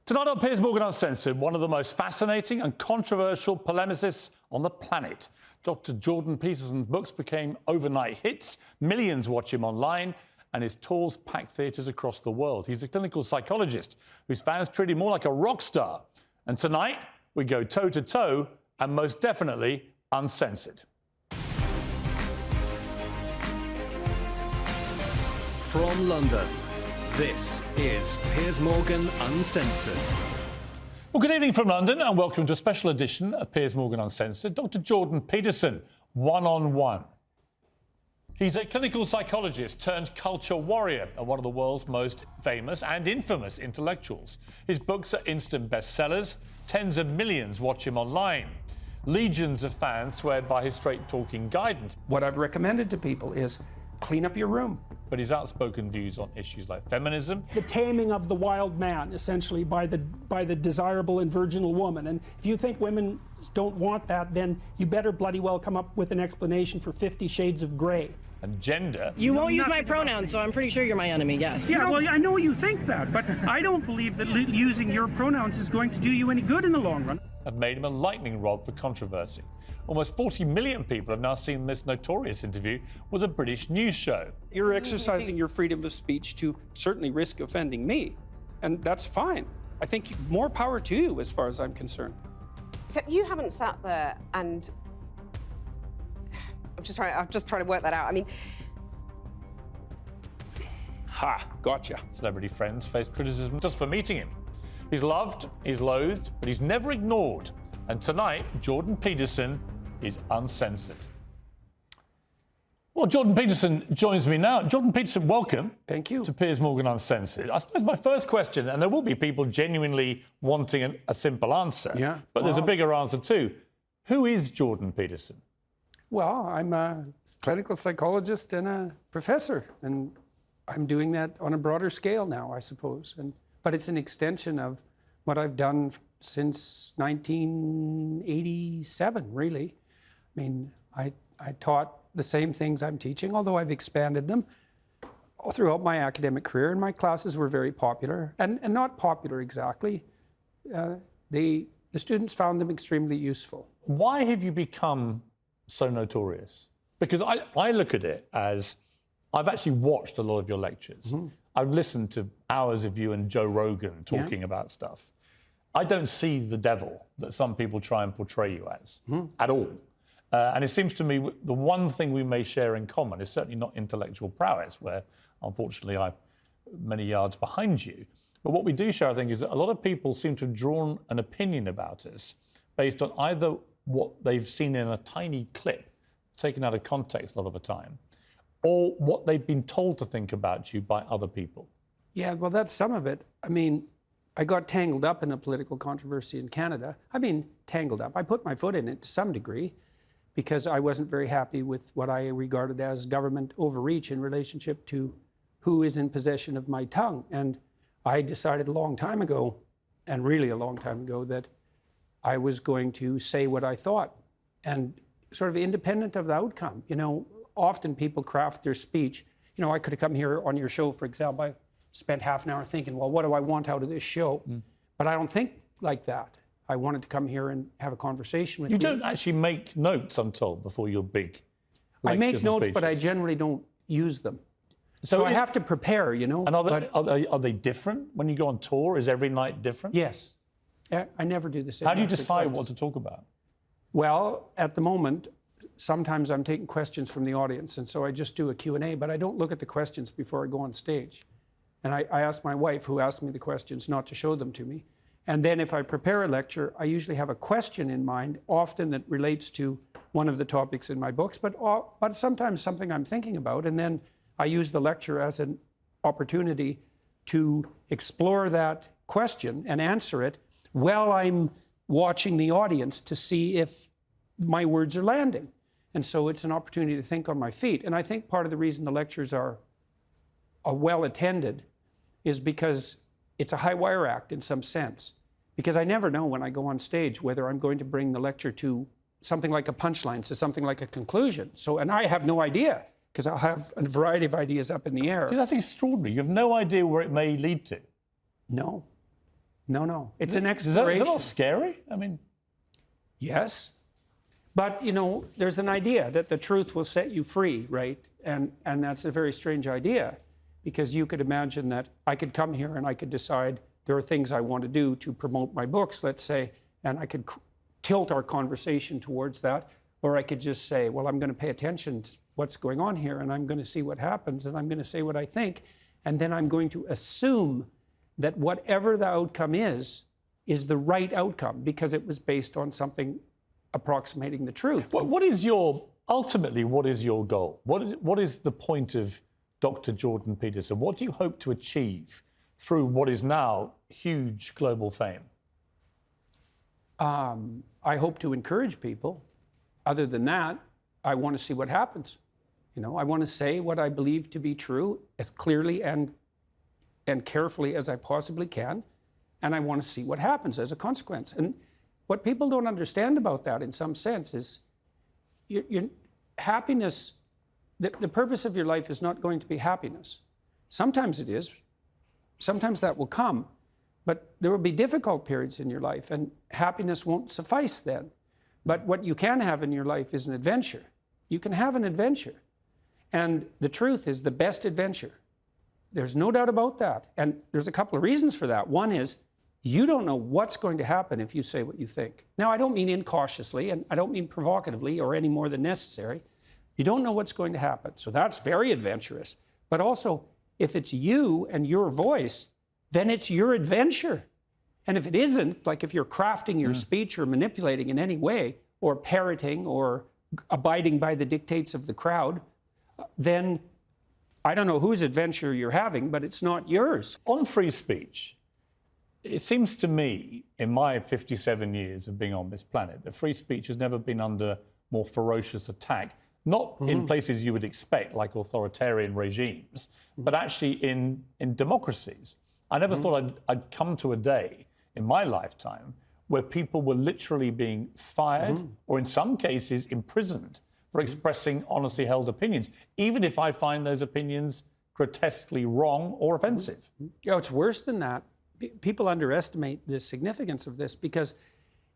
Tonight on Piers Morgan Uncensored, one of the most fascinating and controversial polemicists on the planet. Dr. Jordan Peterson's books became overnight hits. Millions watch him online, and his tours pack theatres across the world. He's a clinical psychologist whose fans treat him more like a rock star. And tonight, we go toe-to-toe and most definitely uncensored. From London, this is Piers Morgan Uncensored. Well, good evening from London and welcome to a special edition of Piers Morgan Uncensored. Dr. Jordan Peterson, one-on-one. He's a clinical psychologist turned culture warrior and one of the world's most famous and infamous intellectuals. His books are instant bestsellers. Tens of millions watch him online. Legions of fans swear by his straight-talking guidance. What I've recommended to people is clean up your room. But his outspoken views on issues like feminism. The taming of the wild man, essentially, by the desirable and virginal woman. And if you think women don't want that, then you better bloody well come up with an explanation for 50 Shades of Grey. And gender. You won't use my pronouns, so I'm pretty sure you're my enemy, yes. Yeah, well, I know you think that, but I don't believe that using your pronouns is going to do you any good in the long run. Have made him a lightning rod for controversy. Almost 40 million people have now seen this notorious interview with a British news show. You're exercising your freedom of speech to certainly risk offending me, and that's fine. I think more power to you as far as I'm concerned. So you haven't sat there and... I'm just trying to work that out. I mean... Ha, gotcha. Celebrity friends face criticism just for meeting him. He's loved, he's loathed, but he's never ignored. And tonight, Jordan Peterson is uncensored. Well, Jordan Peterson joins me now. Jordan Peterson, welcome. Thank you. To Piers Morgan Uncensored. I suppose my first question, and there will be people genuinely wanting a simple answer, yeah, but there's a bigger answer too. Who is Jordan Peterson? Well, I'm a clinical psychologist and a professor, and I'm doing that on a broader scale now, I suppose. But it's an extension of what I've done since 1987, really. I mean, I taught the same things I'm teaching, although I've expanded them all throughout my academic career, and my classes were very popular, and not popular exactly. The students found them extremely useful. Why have you become so notorious? Because I look at it as, I've actually watched a lot of your lectures. Mm-hmm. I've listened to hours of you and Joe Rogan talking about stuff. I don't see the devil that some people try and portray you as at all. And it seems to me the one thing we may share in common is certainly not intellectual prowess, where unfortunately I'm many yards behind you. But what we do share, I think, is that a lot of people seem to have drawn an opinion about us based on either what they've seen in a tiny clip, taken out of context a lot of the time, or what they've been told to think about you by other people. Yeah, well, that's some of it. I mean, I got tangled up in a political controversy in Canada. I mean, tangled up. I put my foot in it to some degree because I wasn't very happy with what I regarded as government overreach in relationship to who is in possession of my tongue. And I decided a long time ago, and really a long time ago, that I was going to say what I thought, and sort of independent of the outcome. You know, often people craft their speech. You know, I could have come here on your show, for example. I spent half an hour thinking, well, what do I want out of this show? But I don't think like that. I wanted to come here and have a conversation with you. You don't actually make notes, I'm told, before your big lectures. I make notes, speeches. but I generally don't use them. So I have to prepare, you know. And are they different when you go on tour? Is every night different? Yes. I never do the same. How do you decide what to talk about? Well, at the moment, sometimes I'm taking questions from the audience, and so I just do a Q&A, but I don't look at the questions before I go on stage. And I ask my wife, who asked me the questions, not to show them to me. And then if I prepare a lecture, I usually have a question in mind, often that relates to one of the topics in my books, but sometimes something I'm thinking about. And then I use the lecture as an opportunity to explore that question and answer it while I'm watching the audience to see if my words are landing. And so it's an opportunity to think on my feet. And I think part of the reason the lectures are well attended is because it's a high wire act in some sense. Because I never know when I go on stage whether I'm going to bring the lecture to something like a punchline, to something like a conclusion. So, and I have no idea, because I'll have a variety of ideas up in the air. See, that's extraordinary. You have no idea where it may lead to. No. No. It's an Is that exploration. not scary? I mean, Yes. But, there's an idea that the truth will set you free, right? And that's a very strange idea, because you could imagine that I could come here and I could decide there are things I want to do to promote my books, let's say, and I could tilt our conversation towards that, or I could just say, well, I'm going to pay attention to what's going on here, and I'm going to see what happens, and I'm going to say what I think, and then I'm going to assume that whatever the outcome is the right outcome, because it was based on something approximating the truth. ultimately, what is your goal? What is the point of Dr. Jordan Peterson? What do you hope to achieve through what is now huge global fame? I hope to encourage people. Other than that, I want to see what happens. I want to say what I believe to be true as clearly and carefully as I possibly can, and I want to see what happens as a consequence. And what people don't understand about that, in some sense, is your happiness. The purpose of your life is not going to be happiness. Sometimes it is. Sometimes that will come. But there will be difficult periods in your life, and happiness won't suffice then. But what you can have in your life is an adventure. You can have an adventure. And the truth is the best adventure. There's no doubt about that. And there's a couple of reasons for that. One is, you don't know what's going to happen if you say what you think. Now, I don't mean incautiously, and I don't mean provocatively or any more than necessary. You don't know what's going to happen. So that's very adventurous. But also, if it's you and your voice, then it's your adventure. And if it isn't, like if you're crafting your speech or manipulating in any way, or parroting or abiding by the dictates of the crowd, then I don't know whose adventure you're having, but it's not yours. On free speech, it seems to me, in my 57 years of being on this planet, that free speech has never been under more ferocious attack, not in places you would expect, like authoritarian regimes, but actually in democracies. I never thought I'd come to a day in my lifetime where people were literally being fired or in some cases imprisoned for expressing honestly held opinions, even if I find those opinions grotesquely wrong or offensive. It's worse than that. People underestimate the significance of this, because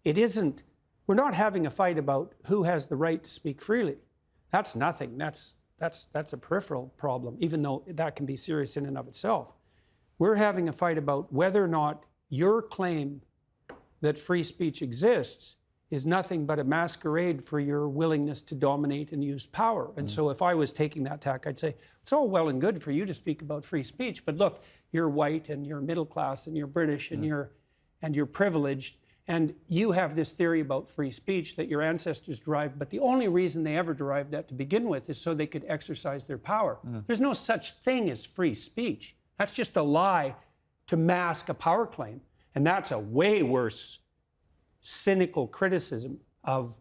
we're not having a fight about who has the right to speak freely. That's nothing. That's a peripheral problem, even though that can be serious in and of itself. We're having a fight about whether or not your claim that free speech exists is nothing but a masquerade for your willingness to dominate and use power. And so if I was taking that tack, I'd say, it's all well and good for you to speak about free speech, but look, you're white and you're middle class and you're British and you're privileged, and you have this theory about free speech that your ancestors derived, but the only reason they ever derived that to begin with is so they could exercise their power. There's no such thing as free speech. That's just a lie to mask a power claim. And that's a way worse cynical criticism of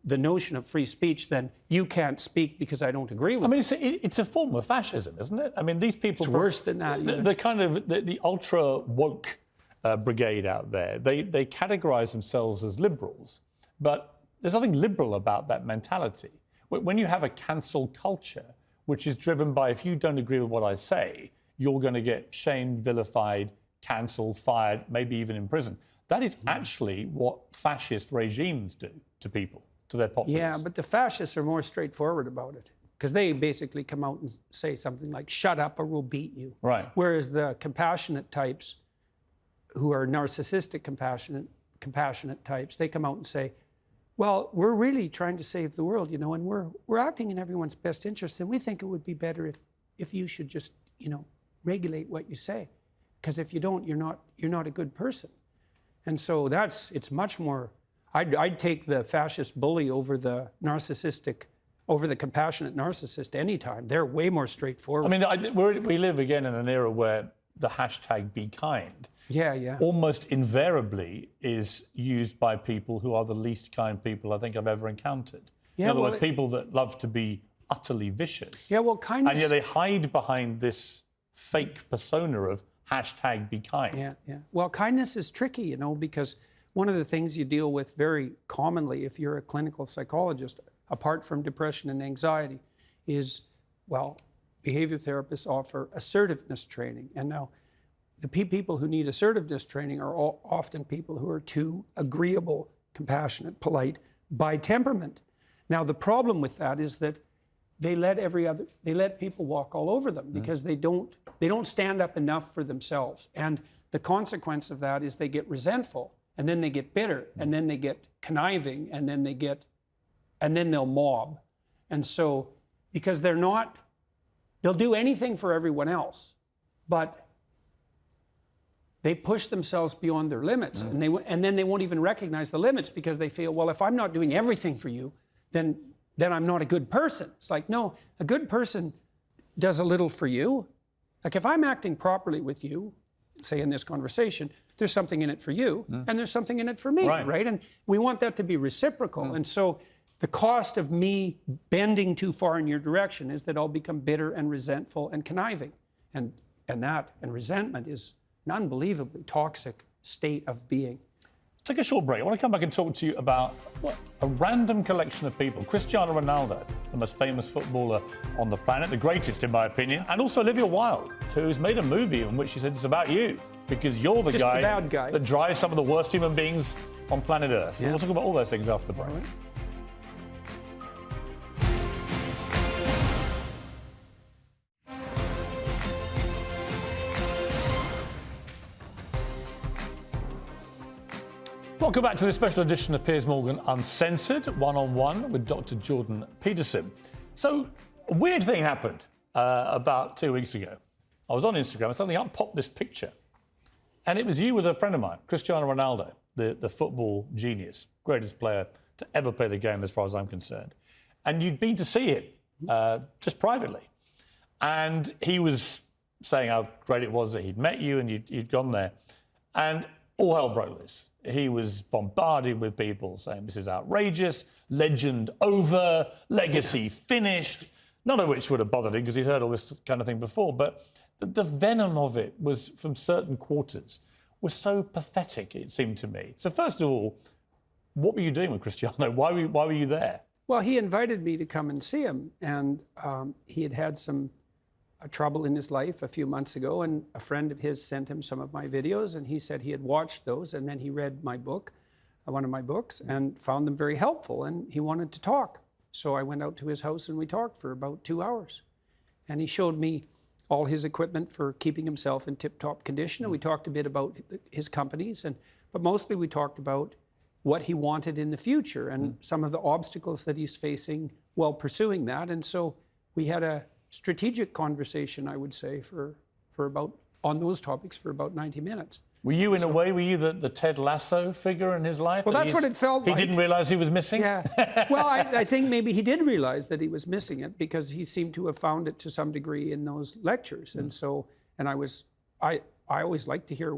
the notion of free speech than you can't speak because I don't agree with I mean, it's a form of fascism, isn't it? I mean, these people... It's worse than that. The kind of the ultra woke brigade out there, they categorize themselves as liberals, but there's nothing liberal about that mentality. When you have a cancel culture, which is driven by, if you don't agree with what I say, you're going to get shamed, vilified, cancelled, fired, maybe even imprisoned. That is actually what fascist regimes do to people, to their populace. Yeah, but the fascists are more straightforward about it, because they basically come out and say something like, shut up or we'll beat you. Right. Whereas the compassionate types, who are narcissistic compassionate types, they come out and say, well, we're really trying to save the world, and we're acting in everyone's best interest, and we think it would be better if you should just, regulate what you say, because if you don't, you're not a good person. And so it's much more, I'd take the fascist bully over the compassionate narcissist anytime. They're way more straightforward. I mean, we live again in an era where the hashtag be kind almost invariably is used by people who are the least kind people I think I've ever encountered. In other words, people that love to be utterly vicious. Yeah, well, kindness... And yet they hide behind this fake persona of hashtag be kind. Yeah. Well, kindness is tricky, because one of the things you deal with very commonly if you're a clinical psychologist, apart from depression and anxiety, is, behavior therapists offer assertiveness training. And now, the people who need assertiveness training are often people who are too agreeable, compassionate, polite by temperament. Now, the problem with that is that they let people walk all over them because they don't stand up enough for themselves. And the consequence of that is they get resentful, and then they get bitter, and then they get conniving, and then they'll mob. And so, because they'll do anything for everyone else, but they push themselves beyond their limits, and then they won't even recognize the limits because they feel, well, if I'm not doing everything for you, then I'm not a good person. It's like, no, a good person does a little for you. Like if I'm acting properly with you, say in this conversation, there's something in it for you, and there's something in it for me, right? And we want that to be reciprocal. And so the cost of me bending too far in your direction is that I'll become bitter and resentful and conniving. And resentment is an unbelievably toxic state of being. Take a short break. I want to come back and talk to you about a random collection of people. Cristiano Ronaldo, the most famous footballer on the planet, the greatest in my opinion, and also Olivia Wilde, who's made a movie in which she said it's about you because you're the guy that drives some of the worst human beings on planet Earth. Yeah. We'll talk about all those things after the break. Welcome back to this special edition of Piers Morgan Uncensored, one-on-one with Dr. Jordan Peterson. So, a weird thing happened about 2 weeks ago. I was on Instagram and suddenly up popped this picture. And it was you with a friend of mine, Cristiano Ronaldo, the football genius, greatest player to ever play the game as far as I'm concerned. And you'd been to see him just privately. And he was saying how great it was that he'd met you and you'd gone there. And all hell broke loose. He was bombarded with people saying this is outrageous, legend over, legacy finished, none of which would have bothered him because he'd heard all this kind of thing before. But the venom of it was from certain quarters was so pathetic, it seemed to me. So first of all, what were you doing with Cristiano? Why were you there? Well, he invited me to come and see him, and he had had some trouble in his life a few months ago, and a friend of his sent him some of my videos, and he said he had watched those, and then he read my book, one of my books, and found them very helpful, and he wanted to talk. So I went out to his house and we talked for about 2 hours. And he showed me all his equipment for keeping himself in tip-top condition, and we talked a bit about his companies, but mostly we talked about what he wanted in the future and some of the obstacles that he's facing while pursuing that. And so we had a strategic conversation, I would say, for about, on those topics for about 90 minutes. Were you, in a way, the Ted Lasso figure in his life? Well, that's what it felt like. He didn't realise he was missing? Yeah. Well, I think maybe he did realise that he was missing it because he seemed to have found it to some degree in those lectures. And so, and I always like to hear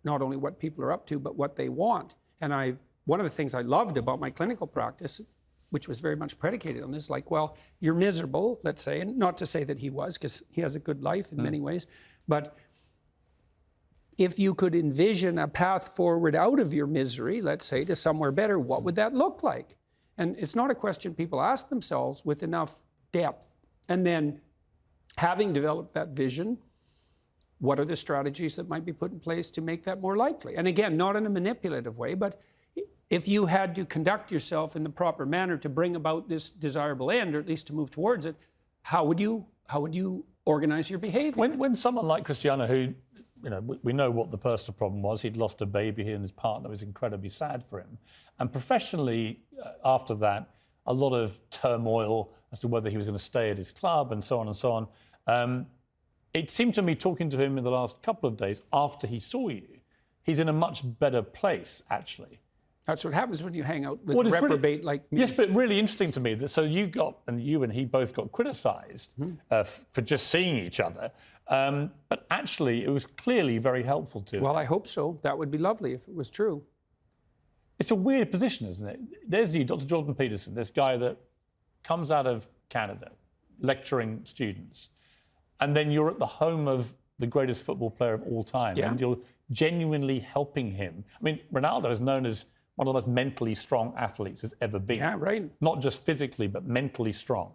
not only what people are up to, but what they want. And one of the things I loved about my clinical practice, which was very much predicated on this, like, well, you're miserable, let's say, and not to say that he was, because he has a good life in many ways, but if you could envision a path forward out of your misery, let's say, to somewhere better, what would that look like? And it's not a question people ask themselves with enough depth. And then, having developed that vision, what are the strategies that might be put in place to make that more likely? And again, not in a manipulative way, but if you had to conduct yourself in the proper manner to bring about this desirable end, or at least to move towards it, how would you organize your behavior? When someone like Cristiano, who, we know what the personal problem was, he'd lost a baby, he and his partner, was incredibly sad for him. And professionally, after that, a lot of turmoil as to whether he was going to stay at his club and so on and so on. It seemed to me, talking to him in the last couple of days after he saw you, he's in a much better place, actually. That's what happens when you hang out with a reprobate like me. Yes, but really interesting to me that so you and he both got criticised for just seeing each other, but actually it was clearly very helpful to him. Well, I hope so. That would be lovely if it was true. It's a weird position, isn't it? There's you, Dr. Jordan Peterson, this guy that comes out of Canada, lecturing students, and then you're at the home of the greatest football player of all time, and you're genuinely helping him. I mean, Ronaldo is known as one of the most mentally strong athletes has ever been. Yeah, right. Not just physically, but mentally strong.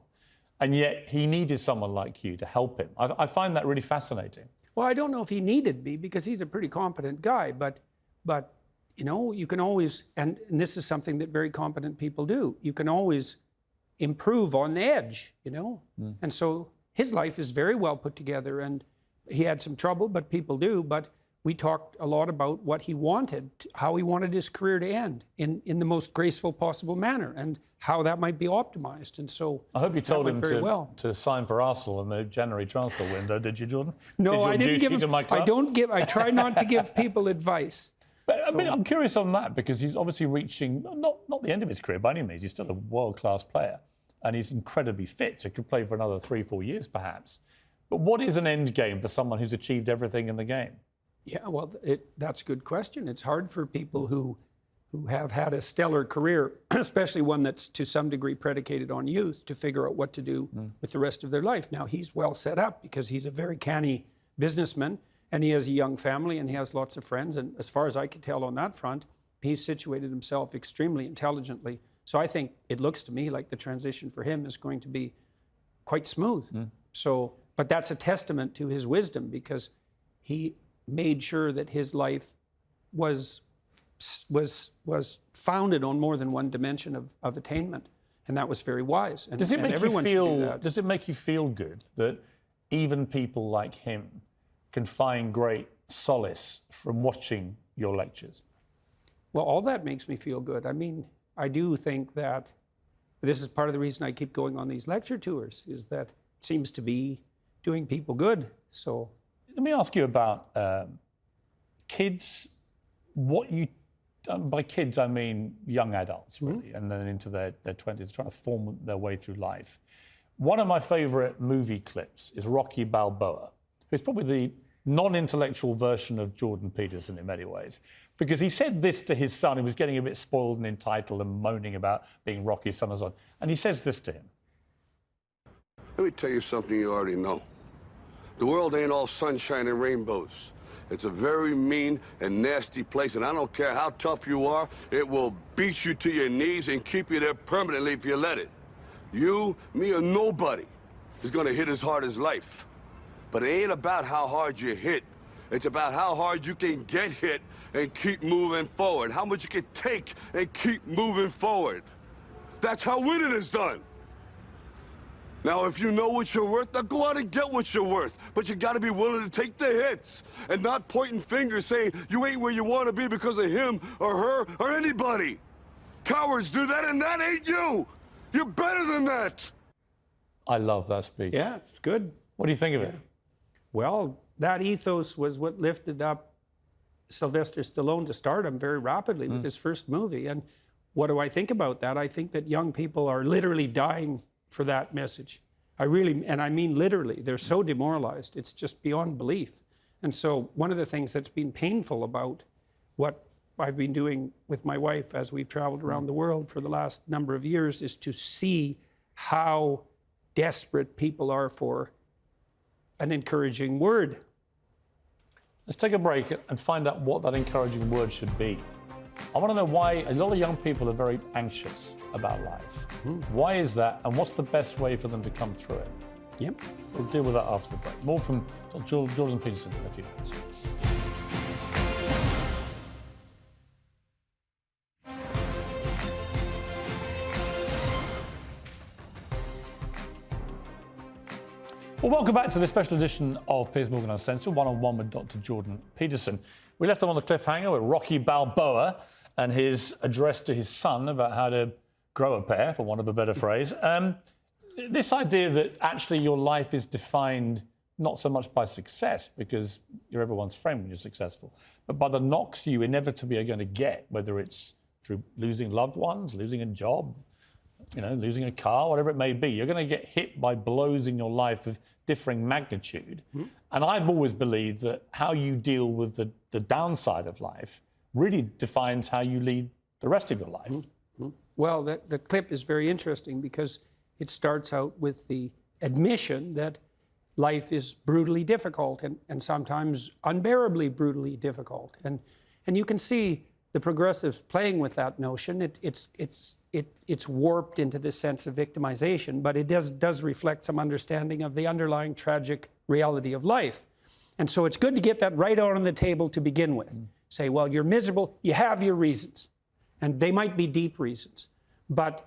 And yet he needed someone like you to help him. I find that really fascinating. Well, I don't know if he needed me because he's a pretty competent guy, but you know, you can always, and this is something that very competent people do, you can always improve on the edge, you know? And so his life is very well put together, and he had some trouble, but people do, but we talked a lot about what he wanted, how he wanted his career to end in the most graceful possible manner, and how that might be optimized. And so I hope you told him to to sign for Arsenal in the January transfer window, did you, Jordan? No, I didn't give him. him. I try not to give people advice. But I mean, I'm curious on that because he's obviously reaching not the end of his career by any means. He's still a world-class player, and he's incredibly fit, so he could play for another 3-4 years perhaps. But what is an end game for someone who's achieved everything in the game? Yeah, well, that's a good question. It's hard for people who have had a stellar career, especially one that's to some degree predicated on youth, to figure out what to do with the rest of their life. Now, he's well set up because he's a very canny businessman, and he has a young family, and he has lots of friends. And as far as I can tell on that front, he's situated himself extremely intelligently. So I think it looks to me like the transition for him is going to be quite smooth. So, but that's a testament to his wisdom, because he made sure that his life was founded on more than one dimension of attainment, and that was very wise. And, does it make everyone you should do feel? that. Does it make you feel good that even people like him can find great solace from watching your lectures? Well, all that makes me feel good. I mean, I do think that this is part of the reason I keep going on these lecture tours, is that it seems to be doing people good. So let me ask you about kids. What you by kids, I mean young adults, really, and then into their 20s, trying to form their way through life. One of my favorite movie clips is Rocky Balboa, who's probably the non-intellectual version of Jordan Peterson in many ways, because he said this to his son. He was getting a bit spoiled and entitled and moaning about being Rocky's son and so on. And he says this to him. Let me tell you something you already know. The world ain't all sunshine and rainbows. It's a very mean and nasty place, and I don't care how tough you are, it will beat you to your knees and keep you there permanently if you let it. You, me, or nobody is gonna hit as hard as life. But it ain't about how hard you hit. It's about how hard you can get hit and keep moving forward. How much you can take and keep moving forward. That's how winning is done. Now, if you know what you're worth, now go out and get what you're worth. But you gotta be willing to take the hits and not pointing fingers saying you ain't where you wanna be because of him or her or anybody. Cowards do that, and that ain't you. You're better than that. I love that speech. yeah, it's good. What do you think of it? Well, that ethos was what lifted up Sylvester Stallone to stardom very rapidly with his first movie. And what do I think about that? I think that young people are literally dying for that message. I mean literally, they're so demoralized. It's just beyond belief. And so one of the things that's been painful about what I've been doing with my wife as we've traveled around the world for the last number of years is to see how desperate people are for an encouraging word. Let's take a break and find out what that encouraging word should be. I want to know why a lot of young people are very anxious about life. Why is that, and what's the best way for them to come through it? Yep. We'll deal with that after the break. More from Jordan Peterson in a few minutes. Well, welcome back to this special edition of Piers Morgan Uncensored, one-on-one with Dr. Jordan Peterson. We left them on the cliffhanger with Rocky Balboa and his address to his son about how to grow a pair, for want of a better phrase. This idea that actually your life is defined not so much by success, because you're everyone's friend when you're successful, but by the knocks you inevitably are going to get, whether it's through losing loved ones, losing a job, losing a car, whatever it may be. You're going to get hit by blows in your life of differing magnitude. And I've always believed that how you deal with the downside of life really defines how you lead the rest of your life. Well, the clip is very interesting because it starts out with the admission that life is brutally difficult and sometimes unbearably brutally difficult. And you can see the progressives playing with that notion. It's warped into this sense of victimization, but it does reflect some understanding of the underlying tragic reality of life. And so it's good to get that right out on the table to begin with. Say, well, you're miserable, you have your reasons. And they might be deep reasons. But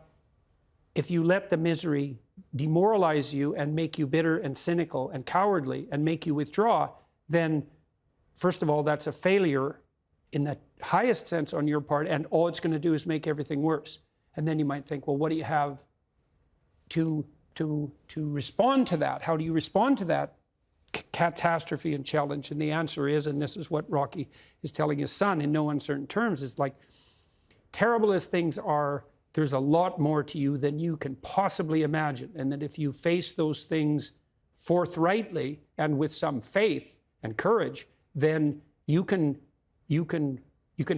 if you let the misery demoralize you and make you bitter and cynical and cowardly and make you withdraw, then first of all, that's a failure in the highest sense on your part, and all it's going to do is make everything worse. And then you might think, well, what do you have to respond to that? How do you respond to that catastrophe and challenge? And the answer is, and this is what Rocky is telling his son in no uncertain terms, is like, terrible as things are, there's a lot more to you than you can possibly imagine. And that if you face those things forthrightly and with some faith and courage, then you can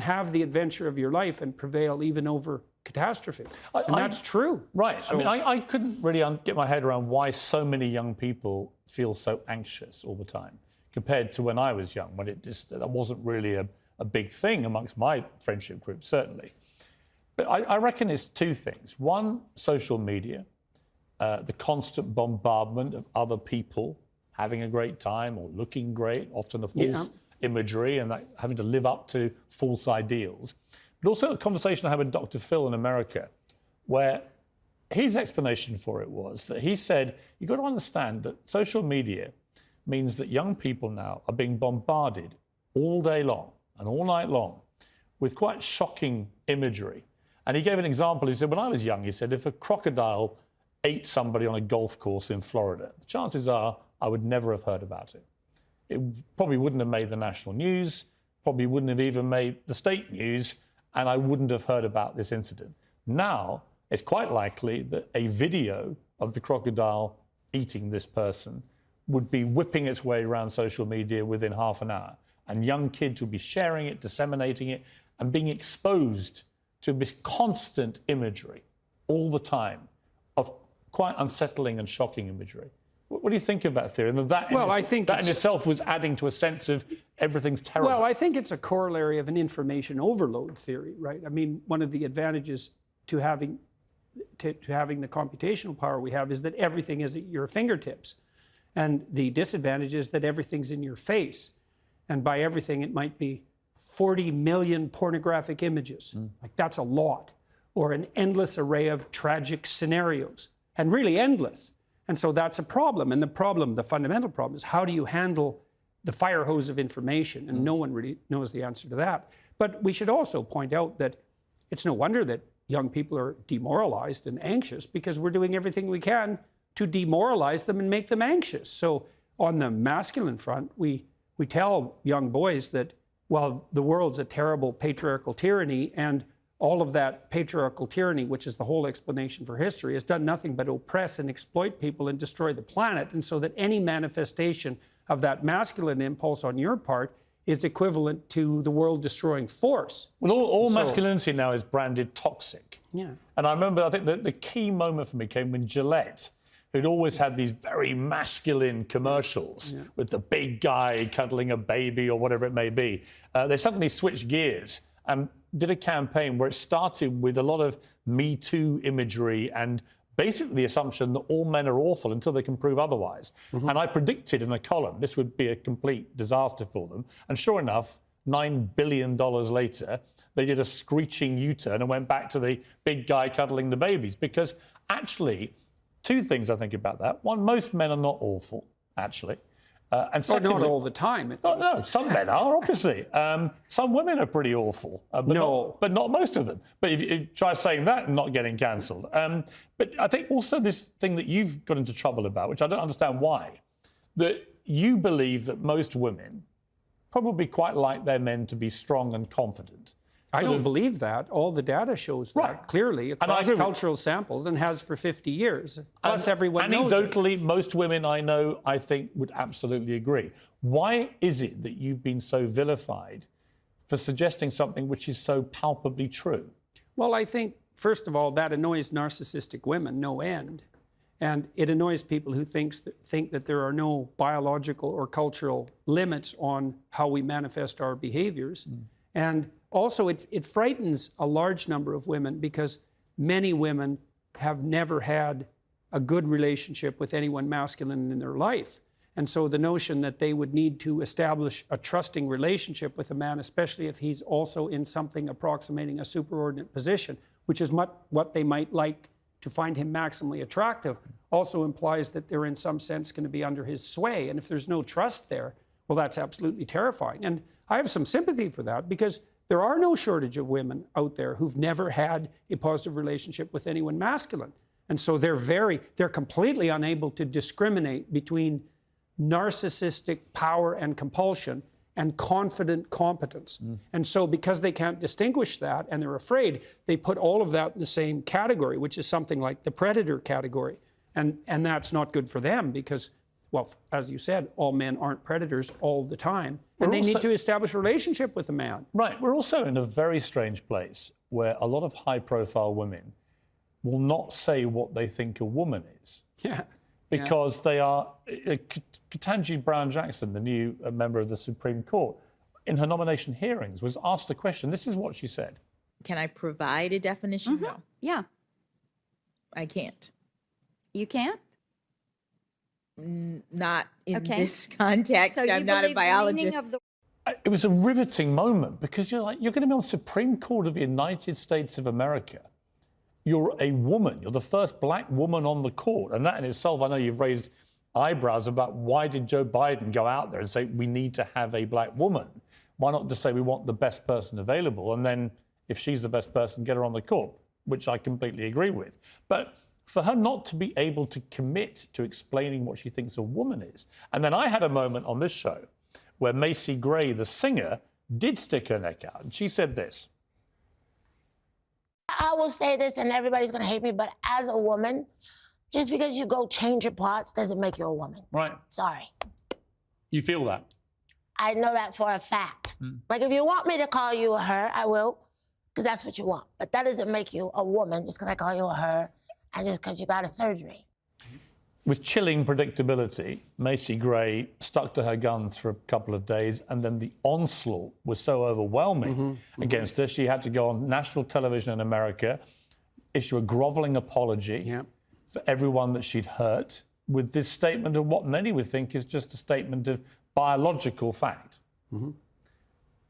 have the adventure of your life and prevail even over catastrophe. And that's true. Right. So, I mean, I couldn't really get my head around why so many young people feel so anxious all the time compared to when I was young, when that wasn't really a big thing amongst my friendship group, certainly. But I reckon it's two things. One, social media, the constant bombardment of other people having a great time or looking great, often a false imagery, and that having to live up to false ideals. But also a conversation I had with Dr. Phil in America, where his explanation for it was that he said, you've got to understand that social media means that young people now are being bombarded all day long and all night long with quite shocking imagery. And he gave an example. He said, when I was young, he said, if a crocodile ate somebody on a golf course in Florida, the chances are I would never have heard about it. It probably wouldn't have made the national news, probably wouldn't have even made the state news, and I wouldn't have heard about this incident. Now, it's quite likely that a video of the crocodile eating this person would be whipping its way around social media within half an hour. And young kids would be sharing it, disseminating it, and being exposed to this constant imagery all the time of quite unsettling and shocking imagery. What do you think of that theory? And I think that in itself was adding to a sense of everything's terrible. Well, I think it's a corollary of an information overload theory, right? I mean, one of the advantages to having the computational power we have is that everything is at your fingertips. And the disadvantage is that everything's in your face. And by everything, it might be 40 million pornographic images. Like, that's a lot. Or an endless array of tragic scenarios. And really endless. And so that's a problem. And the fundamental problem is, how do you handle the fire hose of information? And no one really knows the answer to that. But we should also point out that it's no wonder that young people are demoralized and anxious, because we're doing everything we can to demoralize them and make them anxious. So on the masculine front, we tell young boys that, well, the world's a terrible patriarchal tyranny, and all of that patriarchal tyranny, which is the whole explanation for history, has done nothing but oppress and exploit people and destroy the planet. And so that any manifestation of that masculine impulse on your part is equivalent to the world-destroying force. Well, all masculinity now is branded toxic. Yeah. And I remember, I think the key moment for me came when Gillette, who'd always had these very masculine commercials with the big guy cuddling a baby or whatever it may be, they suddenly switched gears and did a campaign where it started with a lot of Me Too imagery and basically the assumption that all men are awful until they can prove otherwise. And I predicted in a column this would be a complete disaster for them. And sure enough, $9 billion later, they did a screeching U-turn and went back to the big guy cuddling the babies. Because actually, two things I think about that. One, most men are not awful, actually. And secondly, not all the time. No, some men are, obviously. Some women are pretty awful, but not most of them. But if you try saying that and not getting cancelled. But I think also this thing that you've got into trouble about, which I don't understand why, that you believe that most women probably quite like their men to be strong and confident. I don't believe that. All the data shows that clearly across cultural samples, and has for 50 years. Plus, everyone knows it. Anecdotally, most women I know, I think, would absolutely agree. Why is it that you've been so vilified for suggesting something which is so palpably true? Well, I think, first of all, that annoys narcissistic women no end. And it annoys people who think that there are no biological or cultural limits on how we manifest our behaviors. And also, it frightens a large number of women, because many women have never had a good relationship with anyone masculine in their life. And so the notion that they would need to establish a trusting relationship with a man, especially if he's also in something approximating a superordinate position, which is what they might like to find him maximally attractive, also implies that they're in some sense going to be under his sway. And if there's no trust there, well, that's absolutely terrifying. And I have some sympathy for that, because there are no shortage of women out there who've never had a positive relationship with anyone masculine. And so they're completely unable to discriminate between narcissistic power and compulsion and confident competence. And so because they can't distinguish that and they're afraid, they put all of that in the same category, which is something like the predator category. And that's not good for them because, well, as you said, all men aren't predators all the time. And they need to establish a relationship with a man. Right. We're also in a very strange place where a lot of high-profile women will not say what they think a woman is. Yeah. Because they are... Ketanji Brown-Jackson, the new member of the Supreme Court, in her nomination hearings was asked a question. This is what she said. Can I provide a definition? No. Yeah. I can't. You can't? Not in this context. So I'm not a biologist. It was a riveting moment because you're going to be on the Supreme Court of the United States of America. You're a woman. You're the first black woman on the court. And that in itself, I know you've raised eyebrows about why did Joe Biden go out there and say we need to have a black woman? Why not just say we want the best person available? And then if she's the best person, get her on the court, which I completely agree with. But for her not to be able to commit to explaining what she thinks a woman is. And then I had a moment on this show where Macy Gray, the singer, did stick her neck out. And she said this. I will say this, and everybody's going to hate me, but as a woman, just because you go change your parts doesn't make you a woman. Right. Sorry. You feel that? I know that for a fact. Like, if you want me to call you a her, I will, because that's what you want. But that doesn't make you a woman just because I call you a her and just because you got a surgery. With chilling predictability, Macy Gray stuck to her guns for a couple of days, and then the onslaught was so overwhelming against her, she had to go on national television in America, issue a groveling apology for everyone that she'd hurt, with this statement of what many would think is just a statement of biological fact.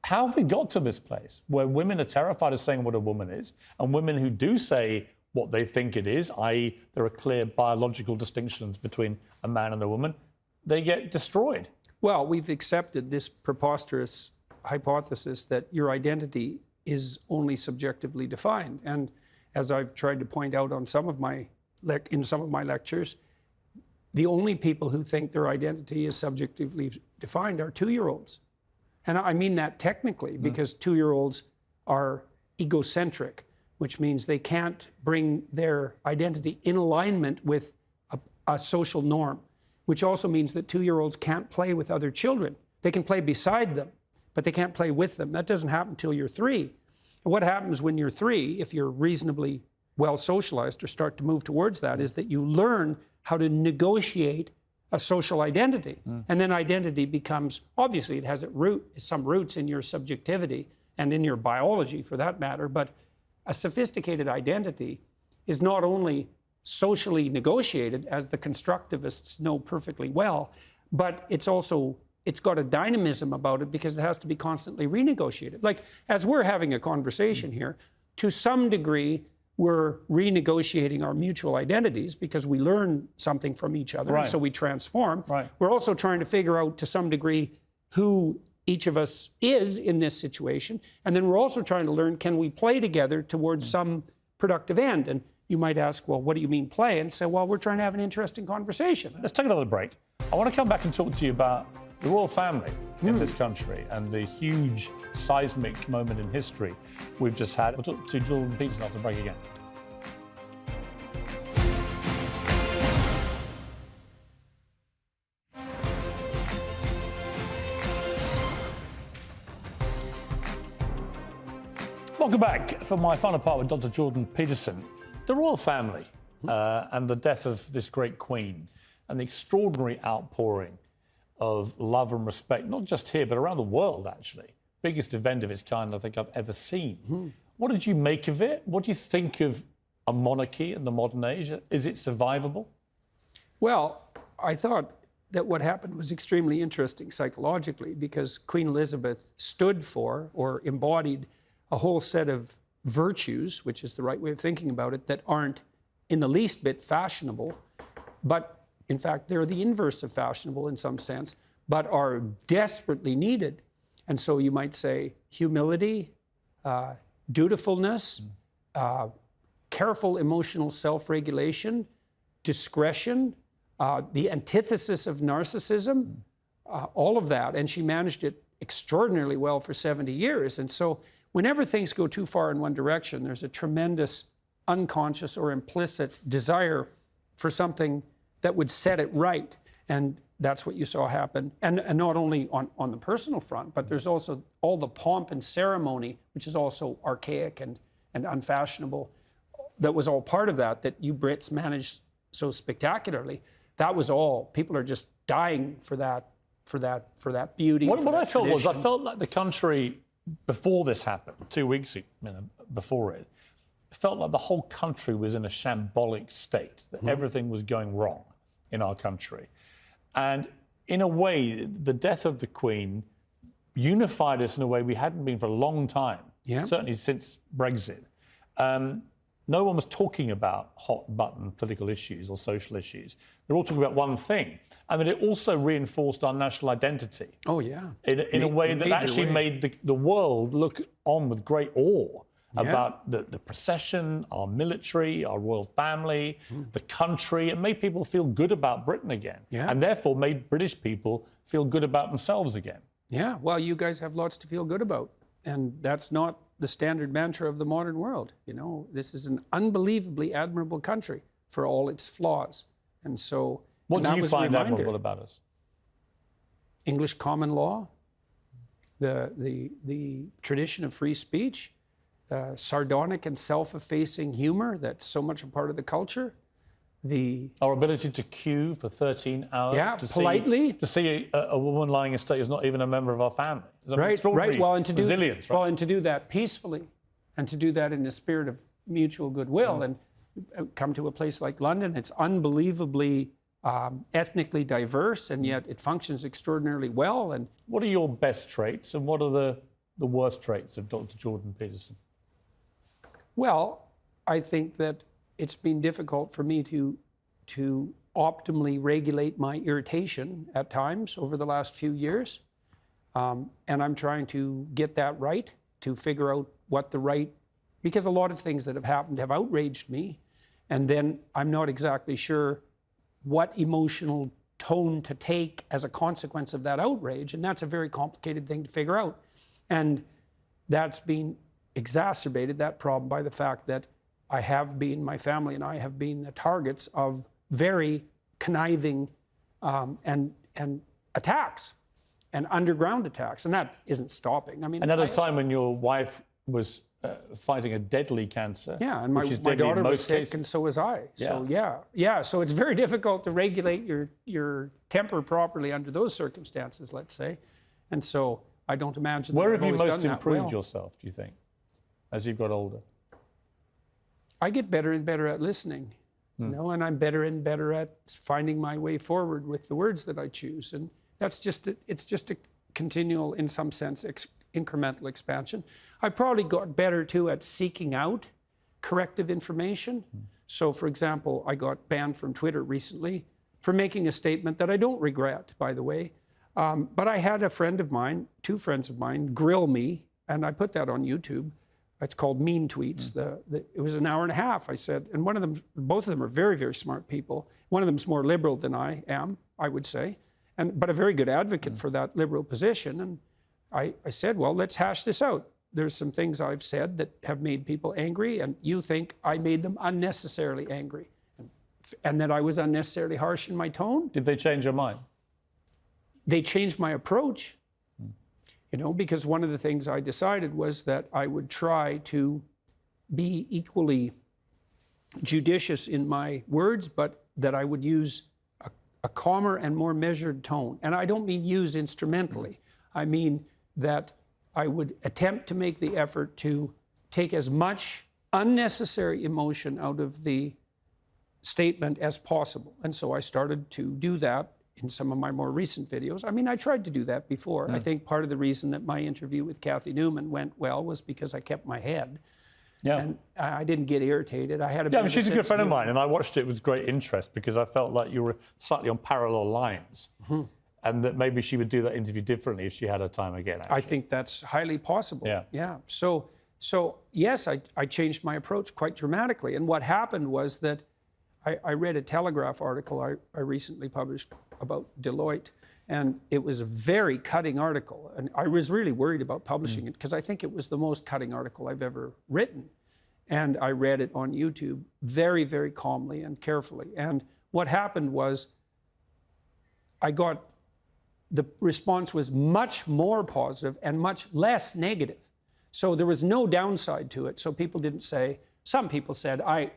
How have we got to this place where women are terrified of saying what a woman is, and women who do say what they think it is, i.e. there are clear biological distinctions between a man and a woman, they get destroyed? Well, we've accepted this preposterous hypothesis that your identity is only subjectively defined. And as I've tried to point out on some of my in some of my lectures, the only people who think their identity is subjectively defined are 2-year-olds. And I mean that technically, because 2-year-olds are egocentric, which means they can't bring their identity in alignment with a social norm, which also means that 2-year-olds can't play with other children. They can play beside them, but they can't play with them. That doesn't happen until you're 3. And what happens when you're 3, if you're reasonably well socialized or start to move towards that, is that you learn how to negotiate a social identity. And then identity becomes, obviously it has some roots in your subjectivity and in your biology for that matter, but a sophisticated identity is not only socially negotiated, as the constructivists know perfectly well, but it's got a dynamism about it because it has to be constantly renegotiated. Like, as we're having a conversation here, to some degree, we're renegotiating our mutual identities because we learn something from each other, and so we transform. We're also trying to figure out, to some degree, who each of us is in this situation. And then we're also trying to learn, can we play together towards some productive end? And you might ask, well, what do you mean play? And say, well, we're trying to have an interesting conversation. Let's take another break. I want to come back and talk to you about the royal family in this country and the huge seismic moment in history we've just had. We'll talk to Jordan Peterson after the break again. Welcome back for my final part with Dr. Jordan Peterson. The royal family and the death of this great queen and the extraordinary outpouring of love and respect, not just here, but around the world, actually. Biggest event of its kind I think I've ever seen. What did you make of it? What do you think of a monarchy in the modern age? Is it survivable? Well, I thought that what happened was extremely interesting psychologically, because Queen Elizabeth stood for or embodied a whole set of virtues, which is the right way of thinking about it, that aren't in the least bit fashionable, but in fact, they're the inverse of fashionable in some sense, but are desperately needed. And so you might say humility, dutifulness, careful emotional self-regulation, discretion, the antithesis of narcissism, all of that. And she managed it extraordinarily well for 70 years. And so whenever things go too far in one direction, there's a tremendous unconscious or implicit desire for something that would set it right. And that's what you saw happen. And not only on the personal front, but there's also all the pomp and ceremony, which is also archaic and unfashionable. That was all part of that you Brits managed so spectacularly. That was all. People are just dying for that beauty. What I felt was, I felt like the country, before this happened, 2 weeks before it, felt like the whole country was in a shambolic state, that everything was going wrong in our country. And in a way, the death of the Queen unified us in a way we hadn't been for a long time, certainly since Brexit. No one was talking about hot-button political issues or social issues. They're all talking about one thing. I mean, it also reinforced our national identity. Oh, yeah. In a way that actually made the world look on with great awe about the procession, our military, our royal family, the country. It made people feel good about Britain again. And therefore made British people feel good about themselves again. Yeah, well, you guys have lots to feel good about. And that's not the standard mantra of the modern world. You know, this is an unbelievably admirable country for all its flaws. And so, what do you find admirable about us? English common law, the tradition of free speech, sardonic and self-effacing humor that's so much a part of the culture. Our ability to queue for 13 hours to see a woman lying in state who's not even a member of our family. Right. Well, and to resilience, well, and to do that peacefully, and to do that in a spirit of mutual goodwill, and come to a place like London. It's unbelievably ethnically diverse, and yet it functions extraordinarily well. And what are your best traits, and what are the worst traits of Dr. Jordan Peterson? Well, I think that it's been difficult for me to optimally regulate my irritation at times over the last few years. And I'm trying to get that right, to figure out what because a lot of things that have happened have outraged me. And then I'm not exactly sure what emotional tone to take as a consequence of that outrage. And that's a very complicated thing to figure out. And that's been exacerbated, that problem, by the fact that my family and I have been the targets of very conniving and attacks and underground attacks, and that isn't stopping. I mean, another time when your wife was fighting a deadly cancer. Yeah, and my daughter was sick, and so was I. So so it's very difficult to regulate your temper properly under those circumstances, let's say. And so I don't imagine. Where have you most improved yourself, do you think, as you've got older? I get better and better at listening, you know, and I'm better and better at finding my way forward with the words that I choose. And that's it's just a continual, in some sense, incremental expansion. I've probably got better too at seeking out corrective information. So, for example, I got banned from Twitter recently for making a statement that I don't regret, by the way. But I had two friends of mine, grill me, and I put that on YouTube. It's called Mean Tweets. It was an hour and a half, I said. And both of them are very, very smart people. One of them's more liberal than I am, I would say, but a very good advocate for that liberal position. And I said, well, let's hash this out. There's some things I've said that have made people angry, and you think I made them unnecessarily angry, and that I was unnecessarily harsh in my tone. Did they change your mind? They changed my approach. You know, because one of the things I decided was that I would try to be equally judicious in my words, but that I would use a calmer and more measured tone. And I don't mean use instrumentally. I mean that I would attempt to make the effort to take as much unnecessary emotion out of the statement as possible. And so I started to do that in some of my more recent videos. I mean, I tried to do that before. I think part of the reason that my interview with Kathy Newman went well was because I kept my head. Yeah. And I didn't get irritated. I had a Yeah, I mean, she's a good friend of mine, and I watched it with great interest because I felt like you were slightly on parallel lines, and that maybe she would do that interview differently if she had her time again. Actually. I think that's highly possible. Yeah. So yes, I changed my approach quite dramatically. And what happened was that I read a Telegraph article I recently published about Deloitte, and it was a very cutting article. And I was really worried about publishing it because I think it was the most cutting article I've ever written. And I read it on YouTube very, very calmly and carefully. And what happened was the response was much more positive and much less negative. So there was no downside to it. So people didn't say, some people said, I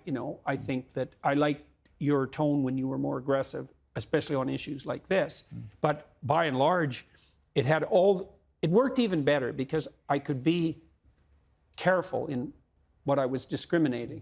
think that I liked your tone when you were more aggressive, especially on issues like this. But by and large, it worked even better because I could be careful in what I was discriminating.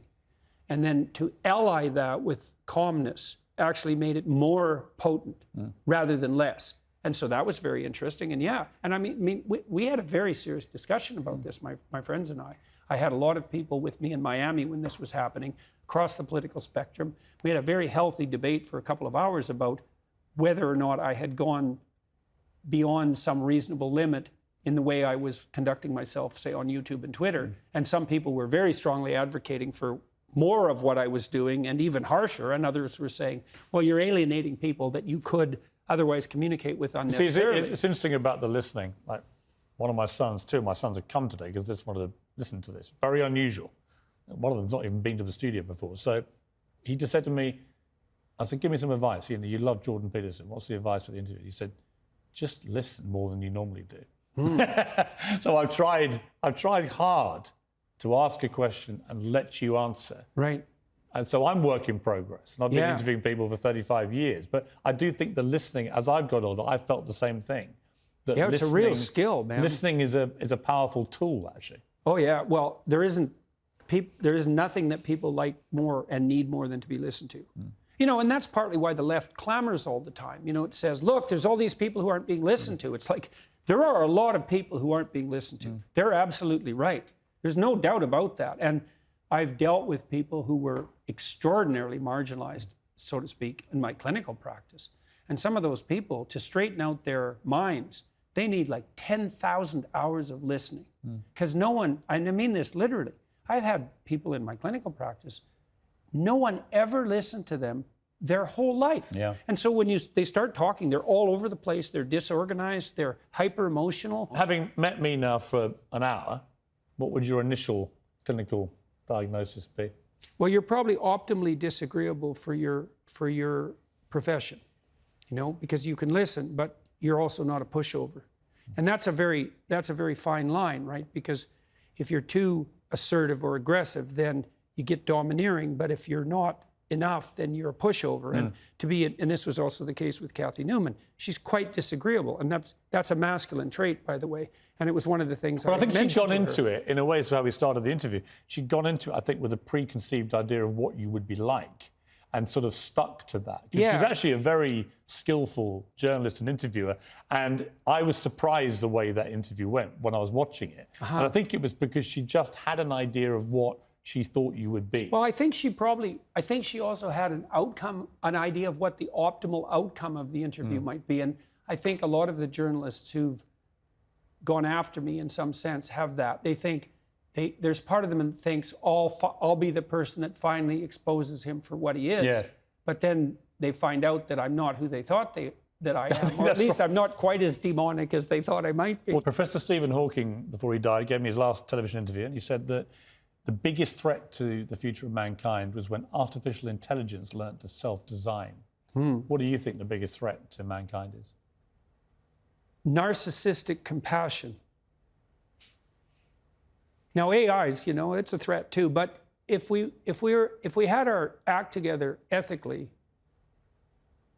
And then to ally that with calmness actually made it more potent rather than less. And so that was very interesting. And yeah, and I mean we had a very serious discussion about this, my friends and I. I had a lot of people with me in Miami when this was happening, across the political spectrum. We had a very healthy debate for a couple of hours about whether or not I had gone beyond some reasonable limit in the way I was conducting myself, say, on YouTube and Twitter. And some people were very strongly advocating for more of what I was doing and even harsher. And others were saying, well, you're alienating people that you could otherwise communicate with unnecessarily. See, it's interesting about the listening. Like one of my sons, two of my sons have come today because they just wanted to listen to this. Very unusual. One of them's not even been to the studio before. So he just said to me, I said, give me some advice. You love Jordan Peterson. What's the advice for the interview? He said, just listen more than you normally do. So I've tried hard to ask a question and let you answer. Right. And so I'm work in progress. And I've been interviewing people for 35 years. But I do think the listening, as I've got older, I felt the same thing. That it's a real skill, man. Listening is a powerful tool, actually. Oh, yeah. Well, there is nothing that people like more and need more than to be listened to. And that's partly why the left clamors all the time. It says, look, there's all these people who aren't being listened to. It's like, there are a lot of people who aren't being listened to. They're absolutely right. There's no doubt about that. And I've dealt with people who were extraordinarily marginalized, so to speak, in my clinical practice. And some of those people, to straighten out their minds, they need like 10,000 hours of listening. Because no one, and I mean this literally, I've had people in my clinical practice, no one ever listened to them their whole life. Yeah. And so when they start talking, they're all over the place, they're disorganized, they're hyper emotional. Having met me now for an hour, what would your initial clinical diagnosis be? Well, you're probably optimally disagreeable for your profession, because you can listen, but you're also not a pushover. And that's a very fine line, right? Because if you're too assertive or aggressive, then you get domineering. But if you're not enough, then you're a pushover. And this was also the case with Kathy Newman. She's quite disagreeable, and that's a masculine trait, by the way. And it was one of the things. But I think she'd gone into it in a way. So how we started the interview, she'd gone into it, I think, with a preconceived idea of what you would be like, and sort of stuck to that. She's actually a very skillful journalist and interviewer, and I was surprised the way that interview went when I was watching it. And I think it was because she just had an idea of what she thought you would be. Well, I think she also had an idea of what the optimal outcome of the interview might be. And I think a lot of the journalists who've gone after me in some sense have that. They think, there's part of them that thinks, I'll be the person that finally exposes him for what he is. Yeah. But then they find out that I'm not who they thought that I am, or at least I'm not quite as demonic as they thought I might be. Well, Professor Stephen Hawking, before he died, gave me his last television interview, and he said that the biggest threat to the future of mankind was when artificial intelligence learned to self-design. What do you think the biggest threat to mankind is? Narcissistic compassion. Now, AIs, it's a threat too, but if we had our act together ethically,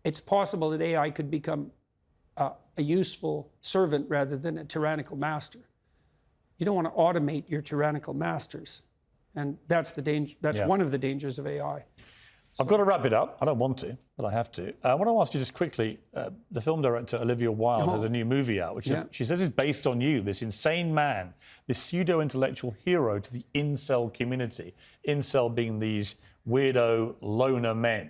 it's possible that AI could become a useful servant rather than a tyrannical master. You don't want to automate your tyrannical masters. And that's the danger. That's one of the dangers of AI. I've got to wrap it up. I don't want to, but I have to. I want to ask you just quickly, the film director Olivia Wilde has a new movie out, which she says is based on you, this insane man, this pseudo-intellectual hero to the incel community. Incel being these weirdo loner men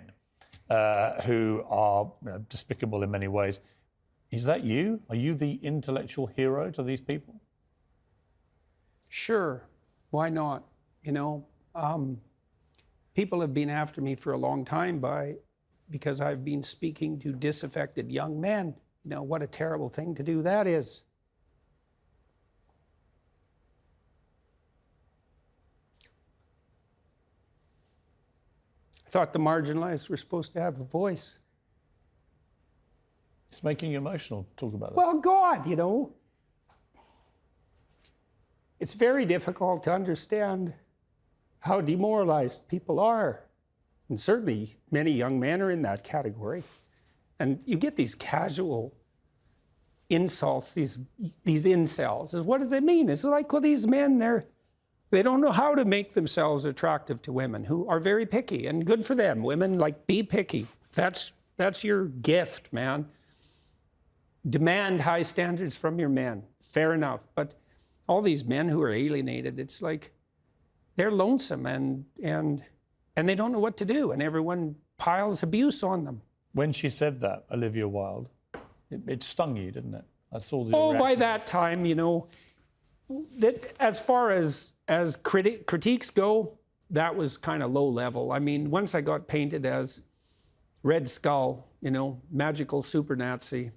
who are despicable in many ways. Is that you? Are you the intellectual hero to these people? Sure. Why not? You know, people have been after me for a long time because I've been speaking to disaffected young men. You know, what a terrible thing to do that is. I thought the marginalized were supposed to have a voice. It's making you emotional. Talk about that. Well, God, you know, it's very difficult to understand how demoralized people are. And certainly many young men are in that category. And you get these casual insults, these incels. What does it mean? It's like, well, these men, they don't know how to make themselves attractive to women who are very picky, and good for them. Women, like, be picky. That's your gift, man. Demand high standards from your men. Fair enough. But all these men who are alienated, it's like they're lonesome and they don't know what to do, and everyone piles abuse on them. When she said that, Olivia Wilde, it stung you, didn't it? I saw the reaction. By reaction. that time, you know, that as far as critiques go, that was kind of low level. I mean, once I got painted as Red Skull, you know, magical super Nazi,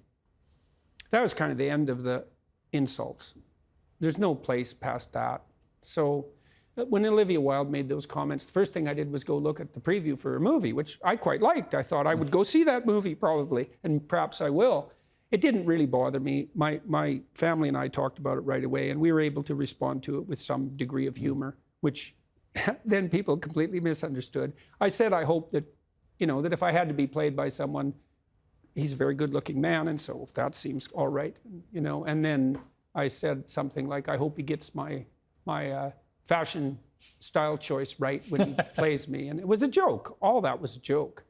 that was kind of the end of the insults. There's no place past that. So when Olivia Wilde made those comments, the first thing I did was go look at the preview for her movie, which I quite liked. I thought I would go see that movie probably, and perhaps I will. It didn't really bother me. My family and I talked about it right away, and we were able to respond to it with some degree of humor, which then people completely misunderstood. I said I hope that, you know, that if I had to be played by someone, he's a very good-looking man, and so that seems all right, you know. And then I said something like, I hope he gets my fashion style choice right when he plays me. And it was a joke. All that was a joke.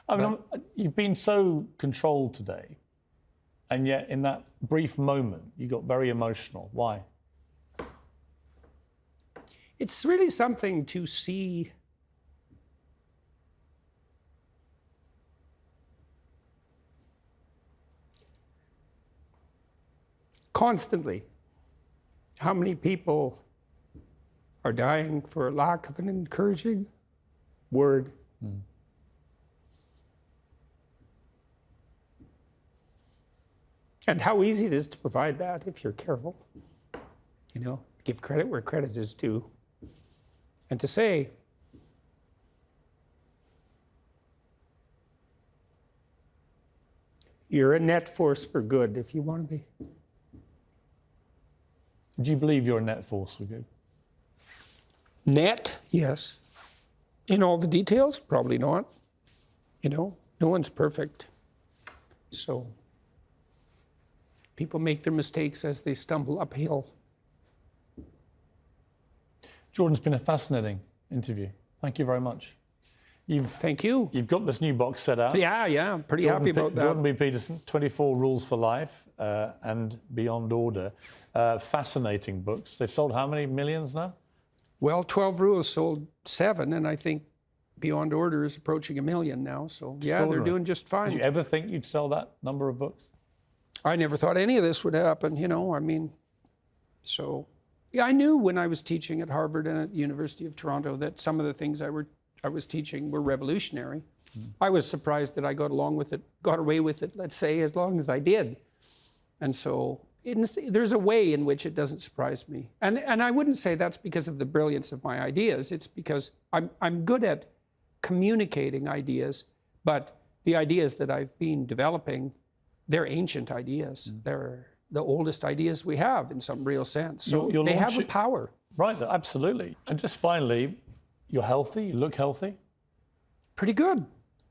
I mean, you've been so controlled today, and yet in that brief moment, you got very emotional. Why? It's really something to see constantly how many people are dying for lack of an encouraging word. And how easy it is to provide that if you're careful. You know, give credit where credit is due. And to say, you're a net force for good if you want to be. Do you believe you're a net force for good? Net, yes. In all the details, probably not. You know, no one's perfect. So people make their mistakes as they stumble uphill. Jordan, it's been a fascinating interview. Thank you very much. Thank you. You've got this new box set out. Yeah, I'm pretty happy about that. Jordan B. Peterson, 24 Rules for Life and Beyond Order. Fascinating books. They've sold how many millions now? Well, 12 Rules sold 7, and I think Beyond Order is approaching 1 million now. So yeah, they're doing just fine. Did you ever think you'd sell that number of books? I never thought any of this would happen, you know, I mean, so yeah, I knew when I was teaching at Harvard and at the University of Toronto that some of the things I was teaching were revolutionary. I was surprised that I got away with it, let's say, as long as I did. And so there's a way in which it doesn't surprise me. And I wouldn't say that's because of the brilliance of my ideas. It's because I'm good at communicating ideas, but the ideas that I've been developing, they're ancient ideas. They're the oldest ideas we have in some real sense. So they have a power. Right, absolutely. And just finally, you're healthy, you look healthy. Pretty good.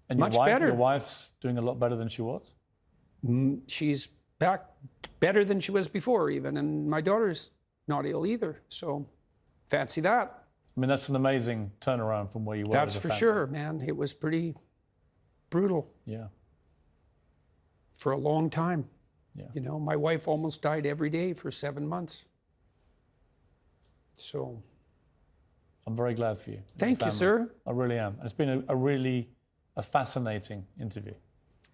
And much better. Your wife's doing a lot better than she was? She's back better than she was before even, and my daughter's not ill either, so fancy that. I mean, that's an amazing turnaround from where you were. That's as a for family. sure, man. It was pretty brutal Yeah. for a long time. Yeah. You know, my wife almost died every day for 7 months. So I'm very glad for you. and your thank you, family. sir. I really am. And it's been a really fascinating interview.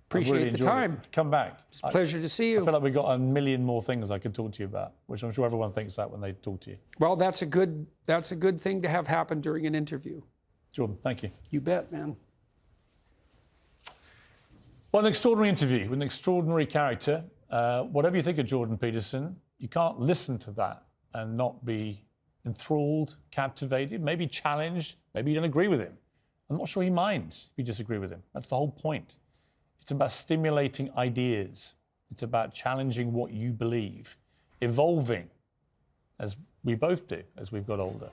Appreciate really the enjoyed it. time. Come back. It's a pleasure to see I you. feel like we've got a million more things I could talk to you about, which I'm sure everyone thinks that when they talk to you. Well, that's a good thing to have happen during an interview. Jordan, thank you. You bet, man. Well, an extraordinary interview with an extraordinary character. Whatever you think of Jordan Peterson, you can't listen to that and not be enthralled, captivated, maybe challenged. Maybe you don't agree with him. I'm not sure he minds if you disagree with him. That's the whole point. It's about stimulating ideas. It's about challenging what you believe, evolving, as we both do as we've got older.